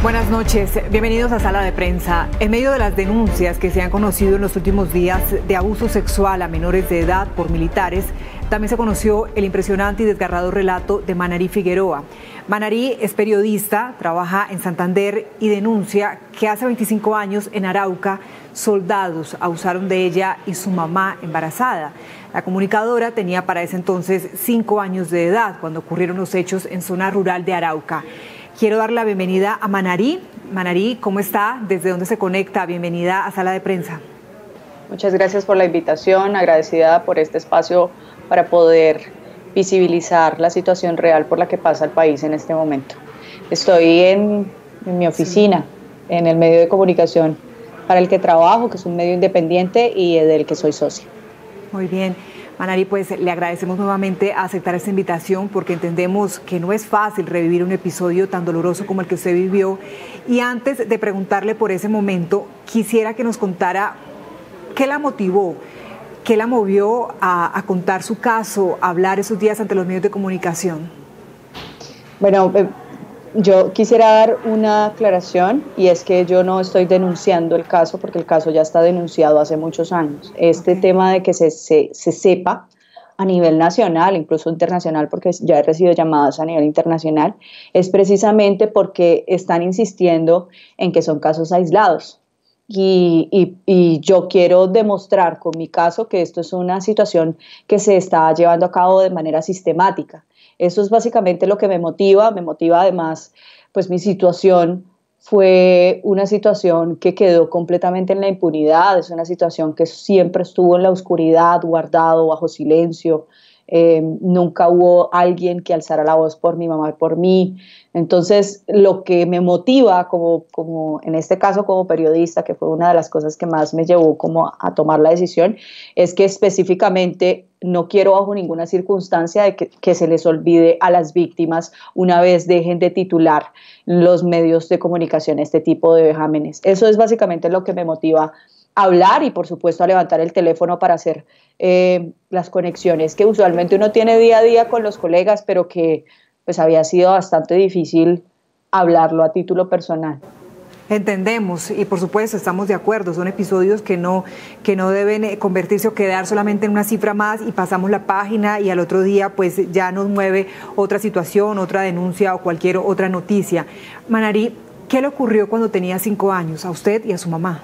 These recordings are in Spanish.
Buenas noches, bienvenidos a Sala de Prensa. En medio de las denuncias que se han conocido en los últimos días de abuso sexual a menores de edad por militares, también se conoció el impresionante y desgarrador relato de Manarí Figueroa. Manarí es periodista, trabaja en Santander y denuncia que hace 25 años en Arauca soldados abusaron de ella y su mamá embarazada. La comunicadora tenía para ese entonces 5 años de edad cuando ocurrieron los hechos en zona rural de Arauca. Quiero dar la bienvenida a Manarí. Manarí, ¿cómo está? ¿Desde dónde se conecta? Bienvenida a Sala de Prensa. Muchas gracias por la invitación, agradecida por este espacio para poder visibilizar la situación real por la que pasa el país en este momento. Estoy en mi oficina, en el medio de comunicación para el que trabajo, que es un medio independiente y del que soy socia. Muy bien. Manarí, pues le agradecemos nuevamente aceptar esta invitación porque entendemos que no es fácil revivir un episodio tan doloroso como el que usted vivió. Y antes de preguntarle por ese momento, quisiera que nos contara qué la motivó, qué la movió a contar su caso, a hablar esos días ante los medios de comunicación. Bueno, yo quisiera dar una aclaración y es que yo no estoy denunciando el caso porque el caso ya está denunciado hace muchos años. Este tema de que se sepa a nivel nacional, incluso internacional, porque ya he recibido llamadas a nivel internacional, es precisamente porque están insistiendo en que son casos aislados. Y yo quiero demostrar con mi caso que esto es una situación que se está llevando a cabo de manera sistemática. Eso es básicamente lo que me motiva además, pues mi situación fue una situación que quedó completamente en la impunidad, es una situación que siempre estuvo en la oscuridad, guardado, bajo silencio, nunca hubo alguien que alzara la voz por mi mamá y por mí. Entonces, lo que me motiva, como en este caso como periodista, que fue una de las cosas que más me llevó como a tomar la decisión, es que específicamente no quiero bajo ninguna circunstancia de que se les olvide a las víctimas una vez dejen de titular los medios de comunicación este tipo de vejámenes. Eso es básicamente lo que me motiva a hablar y por supuesto a levantar el teléfono para hacer las conexiones que usualmente uno tiene día a día con los colegas, pero que pues había sido bastante difícil hablarlo a título personal. Entendemos y por supuesto estamos de acuerdo, son episodios que no deben convertirse o quedar solamente en una cifra más y pasamos la página y al otro día pues ya nos mueve otra situación, otra denuncia o cualquier otra noticia. Manarí, ¿qué le ocurrió cuando tenía 5 años a usted y a su mamá?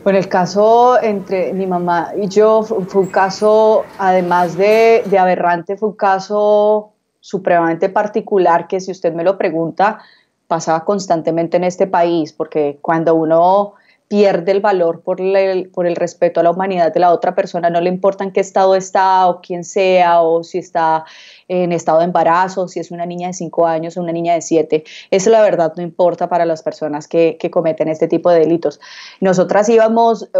Bueno, el caso entre mi mamá y yo fue un caso, además de aberrante, fue un caso supremamente particular que si usted me lo pregunta, pasaba constantemente en este país, porque cuando uno pierde el valor por el respeto a la humanidad de la otra persona, no le importa en qué estado está o quién sea, o si está en estado de embarazo, si es una niña de 5 años o una niña de 7. Eso la verdad no importa para las personas que cometen este tipo de delitos. Nosotras íbamos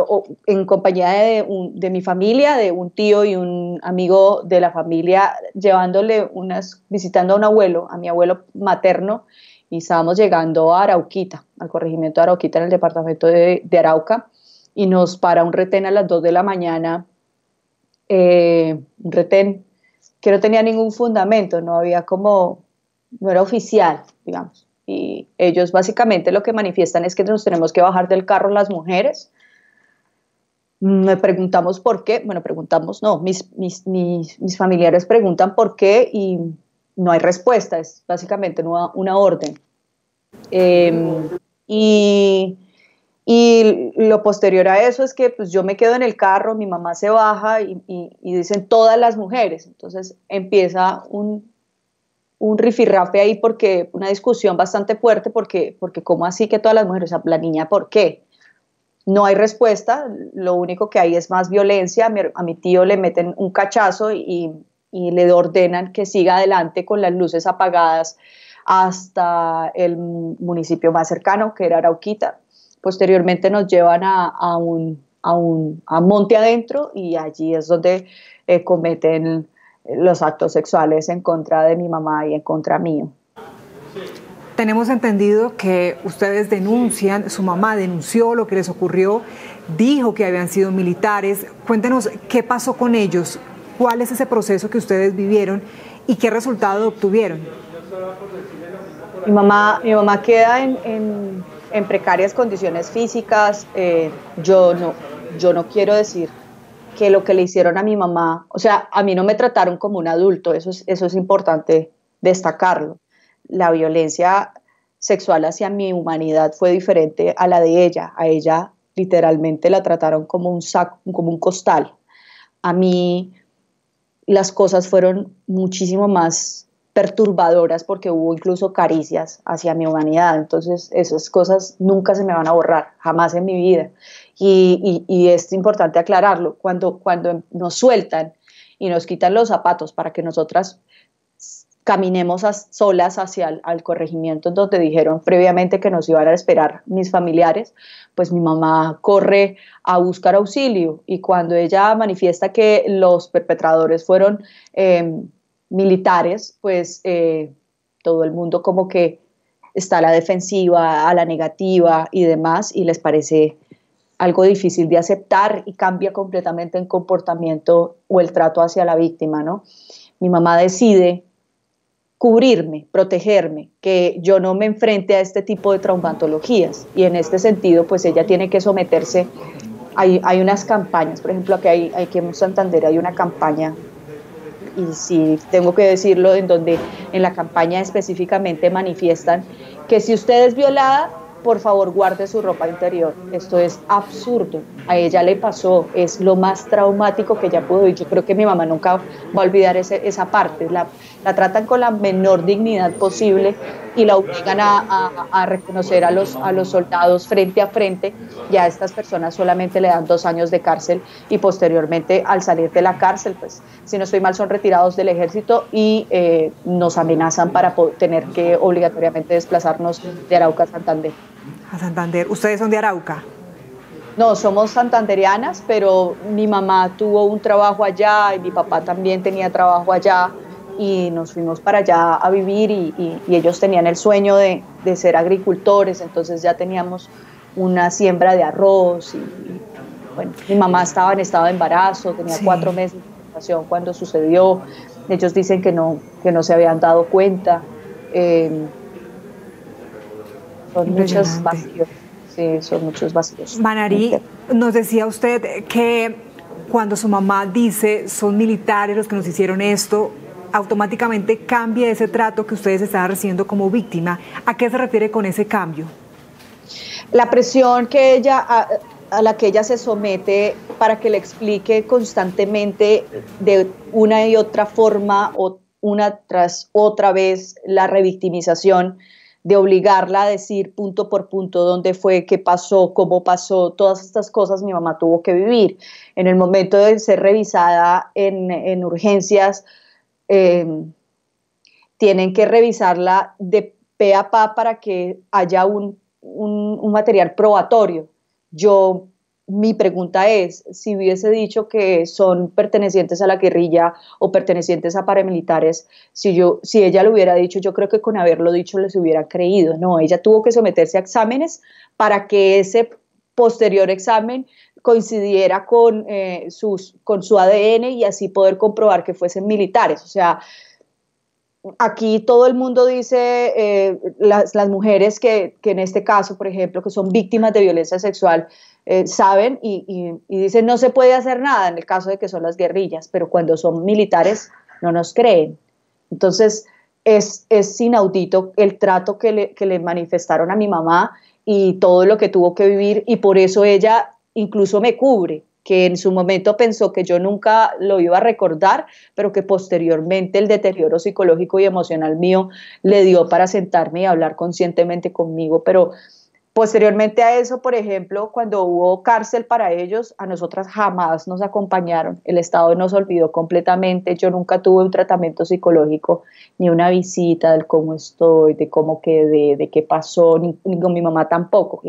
en compañía de mi familia, de un tío y un amigo de la familia, visitando a un abuelo, a mi abuelo materno, y estábamos llegando a Arauquita, al corregimiento de Arauquita en el departamento de Arauca, y nos para un retén a las 2 de la mañana, un retén que no tenía ningún fundamento, no era oficial, digamos, y ellos básicamente lo que manifiestan es que nos tenemos que bajar del carro las mujeres. Me preguntamos por qué, mis familiares preguntan por qué y no hay respuesta, es básicamente una orden. Y lo posterior a eso es que pues, yo me quedo en el carro, mi mamá se baja y dicen todas las mujeres. Entonces empieza un rifirrafe ahí, porque una discusión bastante fuerte, porque ¿cómo así que todas las mujeres? O sea, la niña, ¿por qué? No hay respuesta, lo único que hay es más violencia. A mi tío le meten un cachazo y le ordenan que siga adelante con las luces apagadas hasta el municipio más cercano, que era Arauquita. Posteriormente nos llevan a monte adentro y allí es donde cometen los actos sexuales en contra de mi mamá y en contra mío. Tenemos entendido que ustedes denuncian, su mamá denunció lo que les ocurrió, dijo que habían sido militares. Cuéntenos qué pasó con ellos, cuál es ese proceso que ustedes vivieron y qué resultado obtuvieron. Mi mamá queda en precarias condiciones físicas. Yo no quiero decir que lo que le hicieron a mi mamá, o sea, a mí no me trataron como un adulto, eso es importante destacarlo. La violencia sexual hacia mi humanidad fue diferente a la de ella. A ella literalmente la trataron como un saco, como un costal. A mí las cosas fueron muchísimo más perturbadoras porque hubo incluso caricias hacia mi humanidad. Entonces esas cosas nunca se me van a borrar, jamás en mi vida. Y es importante aclararlo, cuando nos sueltan y nos quitan los zapatos para que nosotras caminemos solas hacia al corregimiento donde dijeron previamente que nos iban a esperar mis familiares, pues mi mamá corre a buscar auxilio, y cuando ella manifiesta que los perpetradores fueron militares, pues todo el mundo como que está a la defensiva, a la negativa y demás, y les parece algo difícil de aceptar y cambia completamente el comportamiento o el trato hacia la víctima, ¿no? Mi mamá decide cubrirme, protegerme, que yo no me enfrente a este tipo de traumatologías, y en este sentido pues ella tiene que someterse. Hay unas campañas, por ejemplo aquí en Santander hay una campaña, y sí tengo que decirlo, en donde en la campaña específicamente manifiestan que si usted es violada, por favor guarde su ropa interior. Esto es absurdo, a ella le pasó, es lo más traumático que ella pudo vivir. Yo creo que mi mamá nunca va a olvidar esa parte. La tratan con la menor dignidad posible y la obligan a reconocer a los soldados frente a frente, y a estas personas solamente le dan 2 años de cárcel, y posteriormente al salir de la cárcel, pues si no estoy mal, son retirados del ejército y nos amenazan para tener que obligatoriamente desplazarnos de Arauca a Santander. A Santander. ¿Ustedes son de Arauca? No, somos santandereanas, pero mi mamá tuvo un trabajo allá y mi papá también tenía trabajo allá, y nos fuimos para allá a vivir, y ellos tenían el sueño de ser agricultores, entonces ya teníamos una siembra de arroz y bueno, mi mamá estaba en estado de embarazo, tenía 4 meses de gestación cuando sucedió. Ellos dicen que no se habían dado cuenta. Son muchos vacíos. Sí, son muchos vacíos. Manarí, nos decía usted que cuando su mamá dice son militares los que nos hicieron esto, automáticamente cambia ese trato que ustedes estaban recibiendo como víctima. ¿A qué se refiere con ese cambio? La presión a la que ella se somete para que le explique constantemente de una y otra forma, o una tras otra vez, la revictimización, de obligarla a decir punto por punto dónde fue, qué pasó, cómo pasó, todas estas cosas mi mamá tuvo que vivir. En el momento de ser revisada en urgencias, tienen que revisarla de pe a pa para que haya un material probatorio. Mi pregunta es, si hubiese dicho que son pertenecientes a la guerrilla o pertenecientes a paramilitares, si ella lo hubiera dicho, yo creo que con haberlo dicho les hubiera creído. No, ella tuvo que someterse a exámenes para que ese posterior examen coincidiera con su ADN, y así poder comprobar que fuesen militares. O sea, aquí todo el mundo dice, las mujeres que en este caso, por ejemplo, que son víctimas de violencia sexual, saben y dicen no se puede hacer nada en el caso de que son las guerrillas, pero cuando son militares no nos creen. Entonces es inaudito el trato que le manifestaron a mi mamá y todo lo que tuvo que vivir, y por eso ella incluso me cubre, que en su momento pensó que yo nunca lo iba a recordar, pero que posteriormente el deterioro psicológico y emocional mío le dio para sentarme y hablar conscientemente conmigo. Pero posteriormente a eso, por ejemplo, cuando hubo cárcel para ellos, a nosotras jamás nos acompañaron. El Estado nos olvidó completamente. Yo nunca tuve un tratamiento psicológico, ni una visita del cómo estoy, de cómo quedé, de qué pasó, ni con mi mamá tampoco.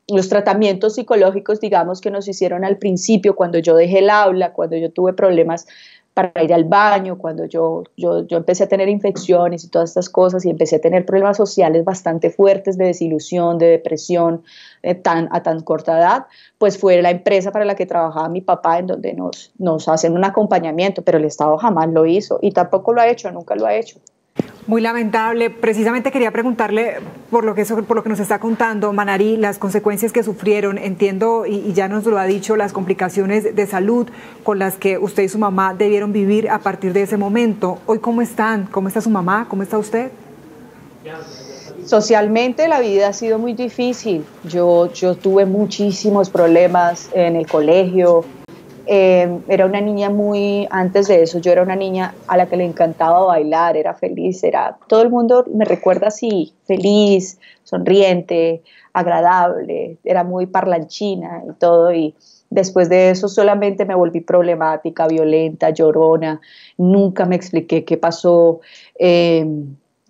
Los tratamientos psicológicos, digamos, que nos hicieron al principio, cuando yo dejé el aula, cuando yo tuve problemas para ir al baño, cuando yo empecé a tener infecciones y todas estas cosas, y empecé a tener problemas sociales bastante fuertes, de desilusión, de depresión, a tan corta edad, pues fue la empresa para la que trabajaba mi papá, en donde nos hacen un acompañamiento, pero el Estado jamás lo hizo y tampoco lo ha hecho, nunca lo ha hecho. Muy lamentable. Precisamente quería preguntarle por lo que nos está contando, Manary, las consecuencias que sufrieron. Entiendo, y ya nos lo ha dicho, las complicaciones de salud con las que usted y su mamá debieron vivir a partir de ese momento. Hoy, ¿cómo están? ¿Cómo está su mamá? ¿Cómo está usted? Socialmente la vida ha sido muy difícil. Yo tuve muchísimos problemas en el colegio. Era una niña antes de eso, yo era una niña a la que le encantaba bailar, era feliz, todo el mundo me recuerda así, feliz, sonriente, agradable, era muy parlanchina y todo, y después de eso solamente me volví problemática, violenta, llorona, nunca me expliqué qué pasó.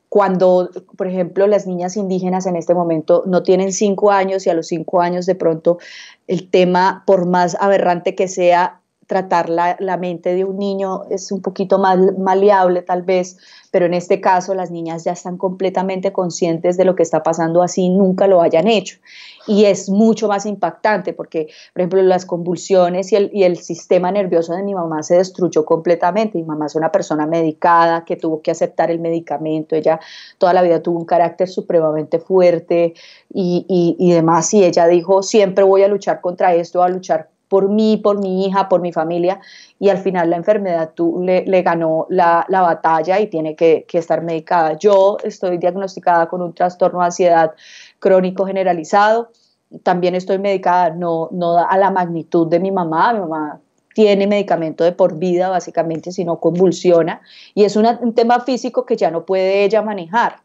Cuando, por ejemplo, las niñas indígenas en este momento no tienen 5 años y a los 5 años de pronto el tema, por más aberrante que sea, tratar la mente de un niño es un poquito más maleable tal vez, pero en este caso las niñas ya están completamente conscientes de lo que está pasando, así nunca lo hayan hecho. Y es mucho más impactante porque, por ejemplo, las convulsiones y el sistema nervioso de mi mamá se destruyó completamente. Mi mamá es una persona medicada que tuvo que aceptar el medicamento. Ella toda la vida tuvo un carácter supremamente fuerte y demás. Y ella dijo, siempre voy a luchar contra esto, voy a luchar por mí, por mi hija, por mi familia, y al final la enfermedad le ganó la batalla y tiene que estar medicada. Yo estoy diagnosticada con un trastorno de ansiedad crónico generalizado, también estoy medicada, no a la magnitud de mi mamá tiene medicamento de por vida básicamente, si no convulsiona, y es un tema físico que ya no puede ella manejar.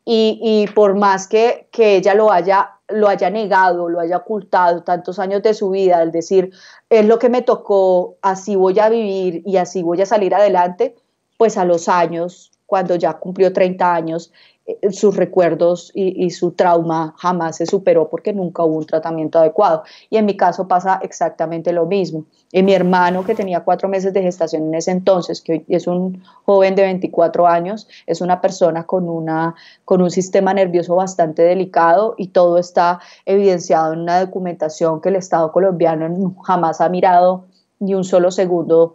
Y por más que ella lo haya negado, lo haya ocultado tantos años de su vida, al decir, es lo que me tocó, así voy a vivir y así voy a salir adelante, pues a los años, cuando ya cumplió 30 años, sus recuerdos y su trauma jamás se superó porque nunca hubo un tratamiento adecuado. Y en mi caso pasa exactamente lo mismo. Y mi hermano, que tenía 4 meses de gestación en ese entonces, que hoy es un joven de 24 años, es una persona con un sistema nervioso bastante delicado y todo está evidenciado en una documentación que el Estado colombiano jamás ha mirado ni un solo segundo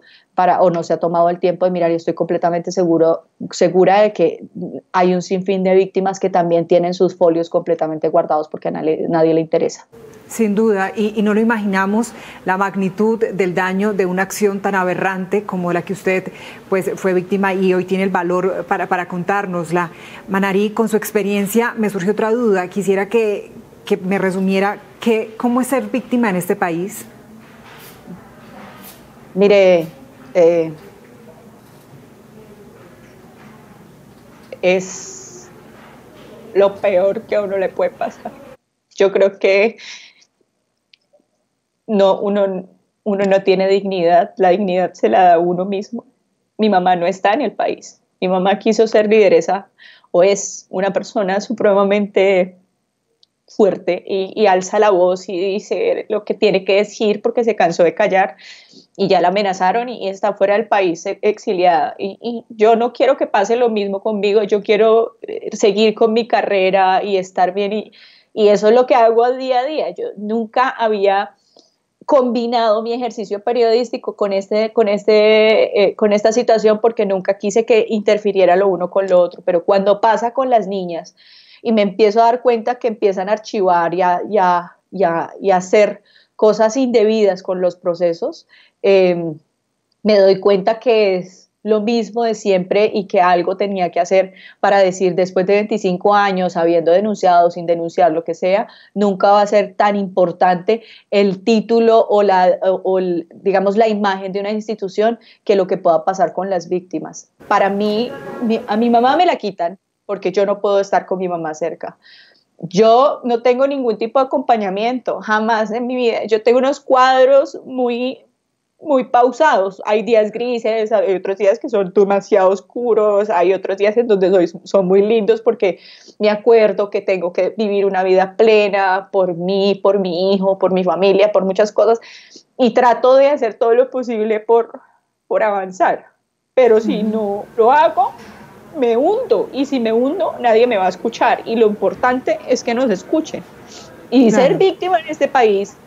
o no se ha tomado el tiempo de mirar, y estoy completamente segura de que hay un sinfín de víctimas que también tienen sus folios completamente guardados porque a nadie le interesa. Sin duda, y no lo imaginamos la magnitud del daño de una acción tan aberrante como la que usted pues, fue víctima y hoy tiene el valor para contárnosla. Manary, con su experiencia me surgió otra duda. Quisiera que me resumiera cómo es ser víctima en este país. Mire, es lo peor que a uno le puede pasar. Yo creo que uno no tiene dignidad, la dignidad se la da a uno mismo. Mi mamá no está en el país. Mi mamá quiso ser lideresa o es una persona supremamente fuerte y alza la voz y dice lo que tiene que decir porque se cansó de callar y ya la amenazaron y está fuera del país exiliada. Y yo no quiero que pase lo mismo conmigo, yo quiero seguir con mi carrera y estar bien y eso es lo que hago día a día. Yo nunca había combinado mi ejercicio periodístico con esta situación porque nunca quise que interfiriera lo uno con lo otro, pero cuando pasa con las niñas y me empiezo a dar cuenta que empiezan a archivar y a hacer cosas indebidas con los procesos, me doy cuenta que es lo mismo de siempre y que algo tenía que hacer para decir, después de 25 años, habiendo denunciado, sin denunciar, lo que sea, nunca va a ser tan importante el título digamos, la imagen de una institución que lo que pueda pasar con las víctimas. Para mí, a mi mamá me la quitan porque yo no puedo estar con mi mamá cerca. Yo no tengo ningún tipo de acompañamiento, jamás en mi vida. Yo tengo unos cuadros muy pausados. Hay días grises, hay otros días que son demasiado oscuros, hay otros días en donde son muy lindos porque me acuerdo que tengo que vivir una vida plena por mí, por mi hijo, por mi familia, por muchas cosas, y trato de hacer todo lo posible por avanzar. Pero si no lo hago, me hundo, y si me hundo, nadie me va a escuchar, y lo importante es que nos escuchen. Y ser víctima en este país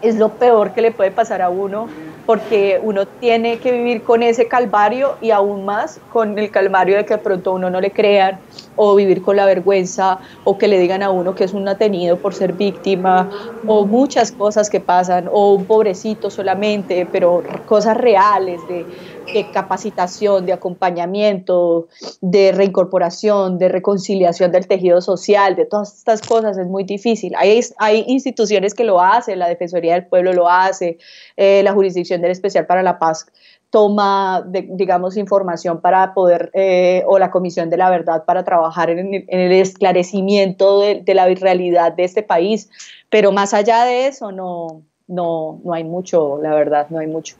es lo peor que le puede pasar a uno, porque uno tiene que vivir con ese calvario y aún más con el calvario de que de pronto a uno no le crean, o vivir con la vergüenza, o que le digan a uno que es un atenido por ser víctima, o muchas cosas que pasan, o un pobrecito solamente, pero cosas reales de capacitación, de acompañamiento, de reincorporación, de reconciliación del tejido social, de todas estas cosas es muy difícil. Hay instituciones que lo hacen, la Defensoría del Pueblo lo hace, la Jurisdicción del Especial para la Paz toma, digamos, información para poder, o la Comisión de la Verdad para trabajar en el esclarecimiento de la realidad de este país, pero más allá de eso no hay mucho, la verdad, no hay mucho.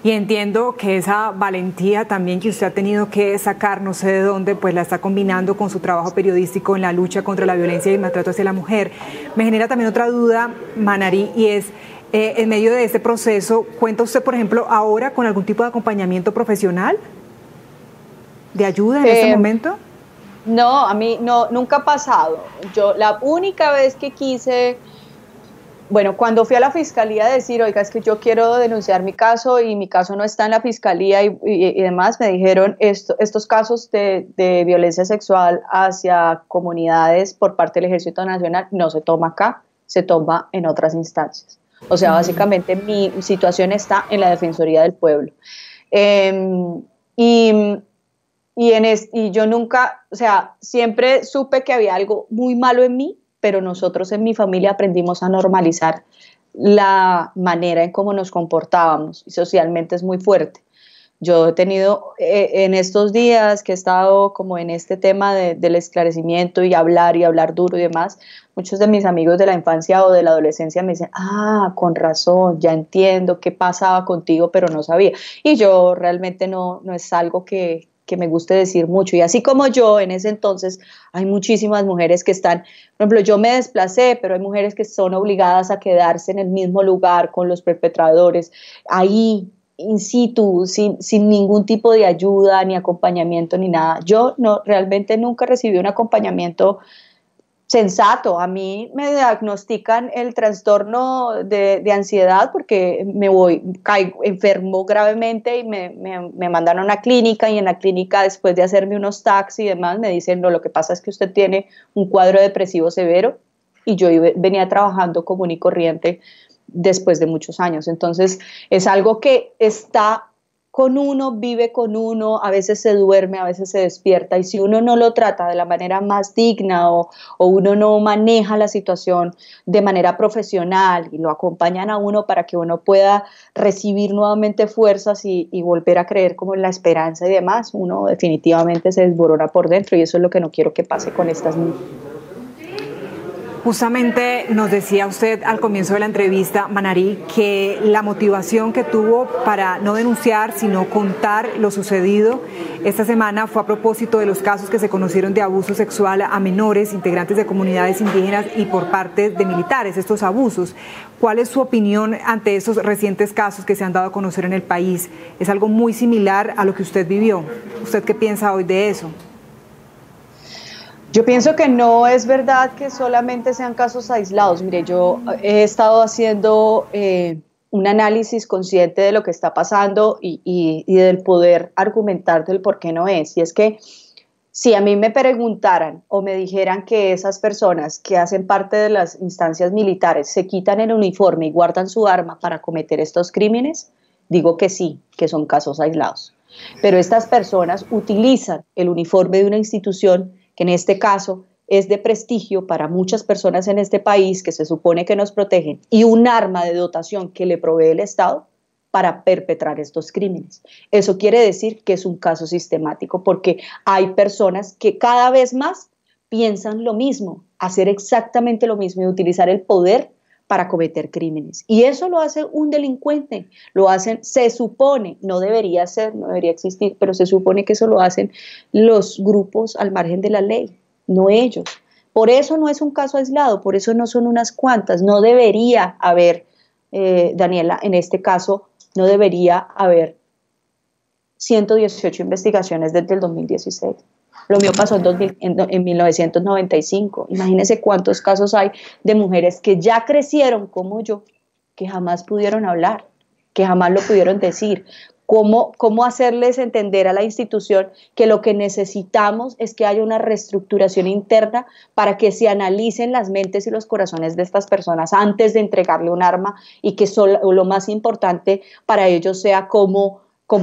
Y entiendo que esa valentía también que usted ha tenido que sacar, no sé de dónde, pues la está combinando con su trabajo periodístico en la lucha contra la violencia y el maltrato hacia la mujer. Me genera también otra duda, Manary, y es, en medio de este proceso, ¿cuenta usted, por ejemplo, ahora con algún tipo de acompañamiento profesional? ¿De ayuda en este momento? No, a mí nunca ha pasado. Yo la única vez que quise... Bueno, cuando fui a la fiscalía a decir, oiga, es que yo quiero denunciar mi caso y mi caso no está en la fiscalía y demás, me dijeron estos casos de violencia sexual hacia comunidades por parte del Ejército Nacional no se toma acá, se toma en otras instancias. O sea, básicamente mi situación está en la Defensoría del Pueblo. Y yo nunca, o sea, siempre supe que había algo muy malo en mí, pero nosotros en mi familia aprendimos a normalizar la manera en cómo nos comportábamos y socialmente es muy fuerte. Yo he tenido en estos días que he estado como en este tema del esclarecimiento y hablar duro y demás, muchos de mis amigos de la infancia o de la adolescencia me dicen, con razón, ya entiendo qué pasaba contigo, pero no sabía. Y yo realmente no es algo que me guste decir mucho. Y así como yo, en ese entonces, hay muchísimas mujeres que están, por ejemplo, yo me desplacé, pero hay mujeres que son obligadas a quedarse en el mismo lugar con los perpetradores, ahí, in situ, sin ningún tipo de ayuda, ni acompañamiento, ni nada. Yo realmente nunca recibí un acompañamiento sensato. A mí me diagnostican el trastorno de ansiedad porque caigo enfermo gravemente y me mandan a una clínica y en la clínica después de hacerme unos tags y demás me dicen, no, lo que pasa es que usted tiene un cuadro depresivo severo y yo venía trabajando común y corriente después de muchos años. Entonces es algo que está con uno, vive con uno, a veces se duerme, a veces se despierta y si uno no lo trata de la manera más digna o uno no maneja la situación de manera profesional y lo acompañan a uno para que uno pueda recibir nuevamente fuerzas y volver a creer como en la esperanza y demás, uno definitivamente se desborona por dentro y eso es lo que no quiero que pase con estas niñas. Justamente nos decía usted al comienzo de la entrevista, Manary, que la motivación que tuvo para no denunciar, sino contar lo sucedido esta semana fue a propósito de los casos que se conocieron de abuso sexual a menores, integrantes de comunidades indígenas y por parte de militares, estos abusos. ¿Cuál es su opinión ante esos recientes casos que se han dado a conocer en el país? ¿Es algo muy similar a lo que usted vivió? ¿Usted qué piensa hoy de eso? Yo pienso que no es verdad que solamente sean casos aislados. Mire, yo he estado haciendo un análisis consciente de lo que está pasando y del poder argumentar del por qué no es. Y es que si a mí me preguntaran o me dijeran que esas personas que hacen parte de las instancias militares se quitan el uniforme y guardan su arma para cometer estos crímenes, digo que sí, que son casos aislados. Pero estas personas utilizan el uniforme de una institución que en este caso es de prestigio para muchas personas en este país que se supone que nos protegen y un arma de dotación que le provee el Estado para perpetrar estos crímenes. Eso quiere decir que es un caso sistemático porque hay personas que cada vez más piensan lo mismo, hacer exactamente lo mismo y utilizar el poder para cometer crímenes. Y eso lo hace un delincuente, lo hacen, se supone, no debería ser, no debería existir, pero se supone que eso lo hacen los grupos al margen de la ley, no ellos. Por eso no es un caso aislado, por eso no son unas cuantas, no debería haber, Daniela, en este caso, no debería haber 118 investigaciones desde el 2016. Lo mío pasó en 1995. Imagínense cuántos casos hay de mujeres que ya crecieron como yo, que jamás pudieron hablar, que jamás lo pudieron decir. ¿Cómo hacerles entender a la institución que lo que necesitamos es que haya una reestructuración interna para que se analicen las mentes y los corazones de estas personas antes de entregarle un arma, y que lo más importante para ellos sea cómo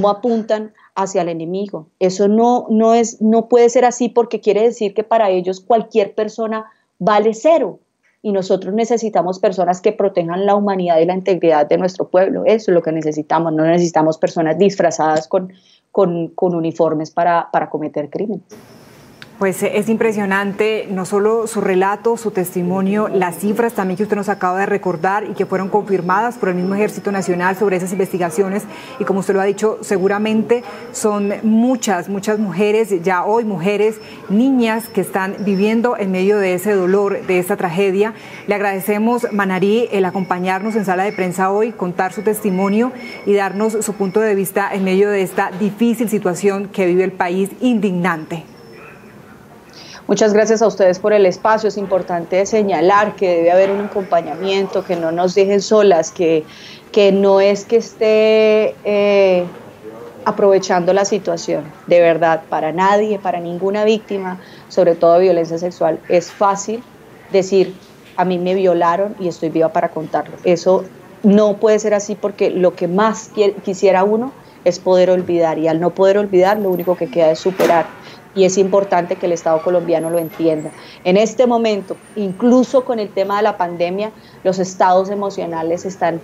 apuntan hacia el enemigo? Eso no puede ser así, porque quiere decir que para ellos cualquier persona vale cero. Y nosotros necesitamos personas que protejan la humanidad y la integridad de nuestro pueblo. Eso es lo que necesitamos. No necesitamos personas disfrazadas con uniformes para cometer crímenes. Pues es impresionante, no solo su relato, su testimonio, las cifras también que usted nos acaba de recordar y que fueron confirmadas por el mismo Ejército Nacional sobre esas investigaciones, y como usted lo ha dicho, seguramente son muchas mujeres, ya hoy mujeres, niñas que están viviendo en medio de ese dolor, de esta tragedia. Le agradecemos, Manary, el acompañarnos en Sala de Prensa hoy, contar su testimonio y darnos su punto de vista en medio de esta difícil situación que vive el país, indignante. Muchas gracias a ustedes por el espacio. Es importante señalar que debe haber un acompañamiento, que no nos dejen solas, que no es que esté aprovechando la situación. De verdad, para nadie, para ninguna víctima, sobre todo de violencia sexual, es fácil decir: a mí me violaron y estoy viva para contarlo. Eso no puede ser así, porque lo que más quisiera uno es poder olvidar, y al no poder olvidar, lo único que queda es superar. Y es importante que el Estado colombiano lo entienda. En este momento, incluso con el tema de la pandemia, los estados emocionales están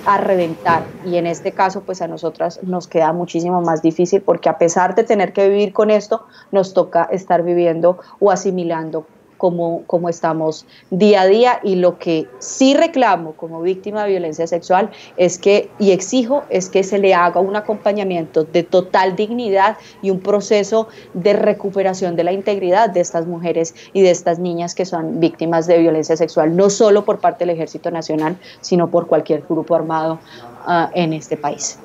a reventar, y en este caso pues a nosotras nos queda muchísimo más difícil, porque a pesar de tener que vivir con esto, nos toca estar viviendo o asimilando como estamos día a día. Y lo que sí reclamo como víctima de violencia sexual y exijo es que se le haga un acompañamiento de total dignidad y un proceso de recuperación de la integridad de estas mujeres y de estas niñas que son víctimas de violencia sexual, no solo por parte del Ejército Nacional, sino por cualquier grupo armado en este país.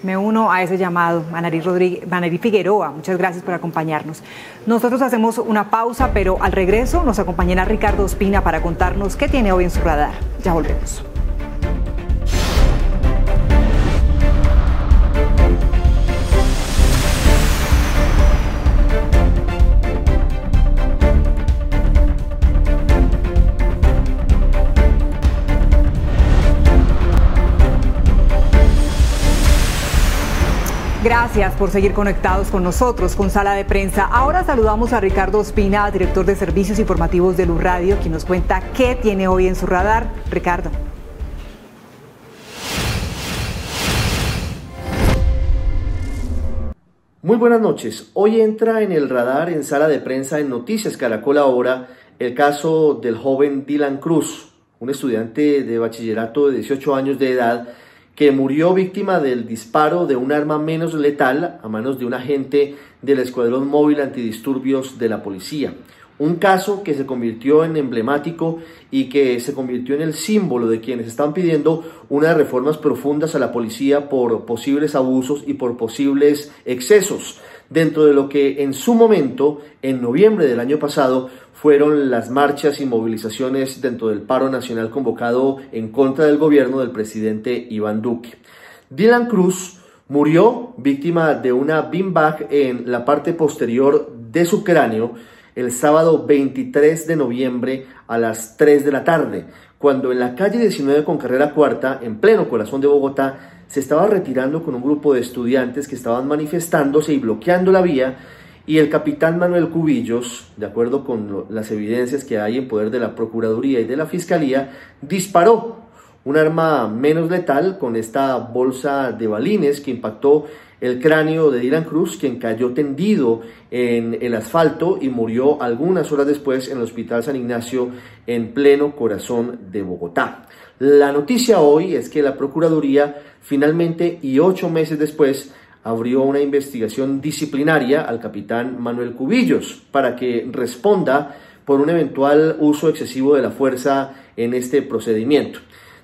Me uno a ese llamado. Manary Figueroa, muchas gracias por acompañarnos. Nosotros hacemos una pausa, pero al regreso nos acompañará Ricardo Ospina para contarnos qué tiene hoy en su radar. Ya volvemos. Gracias por seguir conectados con nosotros, con Sala de Prensa. Ahora saludamos a Ricardo Ospina, director de Servicios Informativos de Blue Radio, quien nos cuenta qué tiene hoy en su radar. Ricardo. Muy buenas noches. Hoy entra en el radar en Sala de Prensa en Noticias Caracol Ahora el caso del joven Dylan Cruz, un estudiante de bachillerato de 18 años de edad que murió víctima del disparo de un arma menos letal a manos de un agente del Escuadrón Móvil Antidisturbios de la policía. Un caso que se convirtió en emblemático y que se convirtió en el símbolo de quienes están pidiendo unas reformas profundas a la policía por posibles abusos y por posibles excesos, dentro de lo que en su momento, en noviembre del año pasado, fueron las marchas y movilizaciones dentro del paro nacional convocado en contra del gobierno del presidente Iván Duque. Dylan Cruz murió víctima de una beanbag en la parte posterior de su cráneo el sábado 23 de noviembre a las 3 de la tarde, cuando en la calle 19 con carrera cuarta, en pleno corazón de Bogotá, se estaba retirando con un grupo de estudiantes que estaban manifestándose y bloqueando la vía, y el capitán Manuel Cubillos, de acuerdo con las evidencias que hay en poder de la Procuraduría y de la Fiscalía, disparó un arma menos letal con esta bolsa de balines que impactó el cráneo de Dylan Cruz, quien cayó tendido en el asfalto y murió algunas horas después en el Hospital San Ignacio en pleno corazón de Bogotá. La noticia hoy es que la Procuraduría finalmente, y 8 meses después, abrió una investigación disciplinaria al capitán Manuel Cubillos para que responda por un eventual uso excesivo de la fuerza en este procedimiento.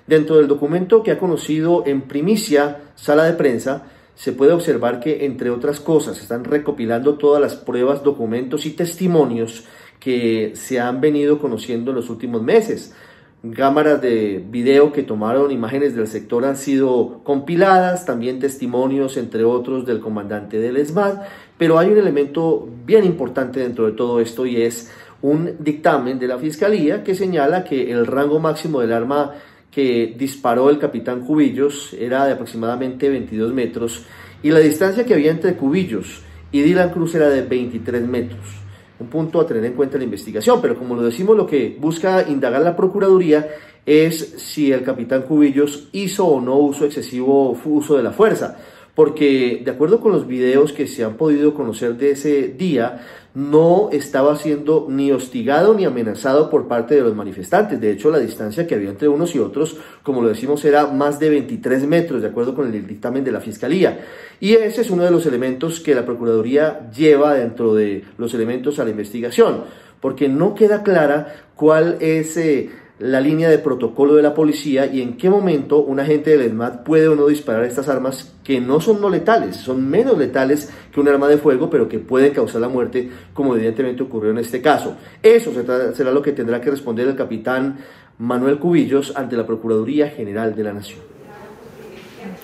Dentro del documento que ha conocido en primicia Sala de Prensa, se puede observar que, entre otras cosas, se están recopilando todas las pruebas, documentos y testimonios que se han venido conociendo en los últimos meses. cámaras de video que tomaron imágenes del sector han sido compiladas, también testimonios, entre otros, del comandante del ESMAD, pero hay un elemento bien importante dentro de todo esto y es un dictamen de la Fiscalía que señala que el rango máximo del arma que disparó el capitán Cubillos era de aproximadamente 22 metros y la distancia que había entre Cubillos y Dylan Cruz era de 23 metros. Un punto a tener en cuenta en la investigación, pero como lo decimos, lo que busca indagar la Procuraduría es si el capitán Cubillos hizo o no excesivo uso de la fuerza, porque de acuerdo con los videos que se han podido conocer de ese día, no estaba siendo ni hostigado ni amenazado por parte de los manifestantes. De hecho, la distancia que había entre unos y otros, como lo decimos, era más de 23 metros, de acuerdo con el dictamen de la Fiscalía. Y ese es uno de los elementos que la Procuraduría lleva dentro de los elementos a la investigación, porque no queda clara cuál es la línea de protocolo de la policía y en qué momento un agente del ESMAD puede o no disparar estas armas que no son no letales, son menos letales que un arma de fuego, pero que pueden causar la muerte, como evidentemente ocurrió en este caso. Eso será lo que tendrá que responder el capitán Manuel Cubillos ante la Procuraduría General de la Nación.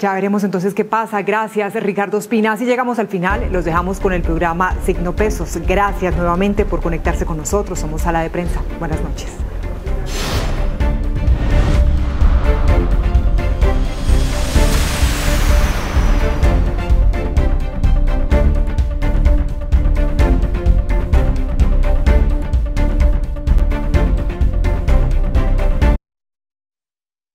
Ya veremos entonces qué pasa. Gracias, Ricardo Ospina. Así llegamos al final. Los dejamos con el programa Signo Pesos. Gracias nuevamente por conectarse con nosotros. Somos Sala de Prensa. Buenas noches.